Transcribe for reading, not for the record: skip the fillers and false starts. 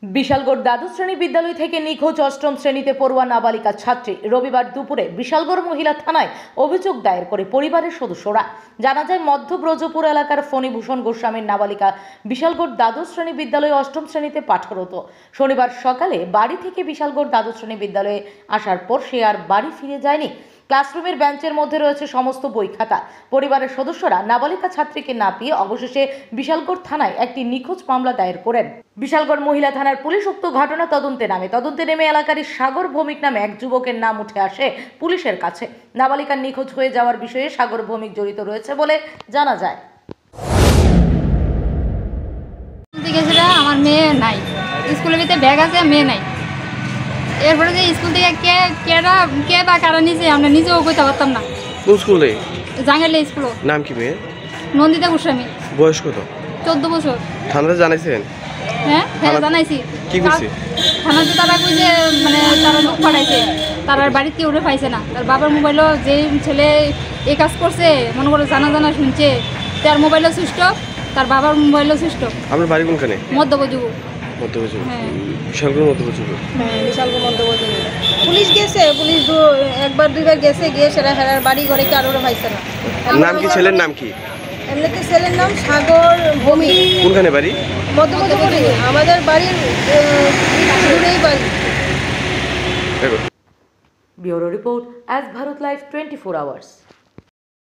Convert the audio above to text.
বিশালগড় দ্বাদশ শ্রেণী বিদ্যালয় থেকে নিখোঁজ অষ্টম শ্রেণীতে পড়ুয়া নাবালিকা ছাত্রী রবিবার দুপুরে বিশালগড় মহিলা থানায় অভিযোগ দায়ের করে পরিবারের সদস্যরা। জানা যায় মধ্য ব্রজপুর এলাকার ফণীভূষণ গোস্বামীর নাবালিকা বিশালগড় দ্বাদশ শ্রেণী বিদ্যালয়ে অষ্টম শ্রেণীতে পাঠরত। শনিবার সকালে বাড়ি থেকে বিশালগড় দ্বাদশ শ্রেণী বিদ্যালয়ে আসার পর সে আর বাড়ি ফিরে যায়নি। ক্লাসরুমের বেঞ্চের মধ্যে রয়েছে সমস্ত বই খাতা। পরিবারের সদস্যরা নাবালিকা ছাত্রীকে না পেয়ে অবশেষে বিশালগড় থানায় একটি নিখোঁজ মামলা দায়ের করেন। বিশালগড় মহিলা থানার পুলিশ উক্ত ঘটনা তদন্তে নেমে এলাকারই সাগর ভৌমিক নামে এক যুবকের নাম উঠে আসে পুলিশের কাছে। নাবালিকার নিখোঁজ হয়ে যাওয়ার বিষয়ে সাগর ভৌমিক জড়িত রয়েছে বলে জানা যায়। আমার মেয়ে নাই, স্কুলের ভিতরে ব্যাগ আছে, মেয়ে নাই। এরপরে যে স্কুল থেকে কে বা কারা নিয়েছে আমরা নিজেও কইতে পারতাম না। কোন স্কুলে? জাঙ্গাইলে স্কুল। নাম কি মেয়ে? নন্দিতা গোস্বামী। বয়স কত? 14 বছর। থানাতে জানাইছেন? হ্যাঁ জানাইছি। কি কইছে? থানাতে তারা কইছে মানে তারা লোক পাঠাইছে, তার বাড়িতে উঠে পাইছে না। তার বাবার মোবাইলও যে ছেলে এই কাজ করছে মনে করো জানা শুনছে, তার মোবাইলও সুইচ অফ, তার বাবার মোবাইলও সুইচ অফ। আপনার বাড়ি কোনখানে? মধ্যবজুগু। মধ্যবজুগু? হ্যাঁ বিশালগড় মধ্যবজুগু। হ্যাঁ বিশালগড় মধ্যবজুগু। পুলিশ গেছে, পুলিশ একবার দুইবার গেছে, গিয়ে সেরা হেরার বাড়ি ঘরে কারোর পাইছে না। নাম কি? ছেলের নাম কি? এমনিতে ছেলের নাম সাগর ভৌমিক। কোনখানে বাড়ি? মধ্যবজুগু। আমাদের বাড়ির দূরেই বাড়ি। ব্যুরো রিপোর্ট, আজ ভারত লাইভ 24 আওয়ার্স।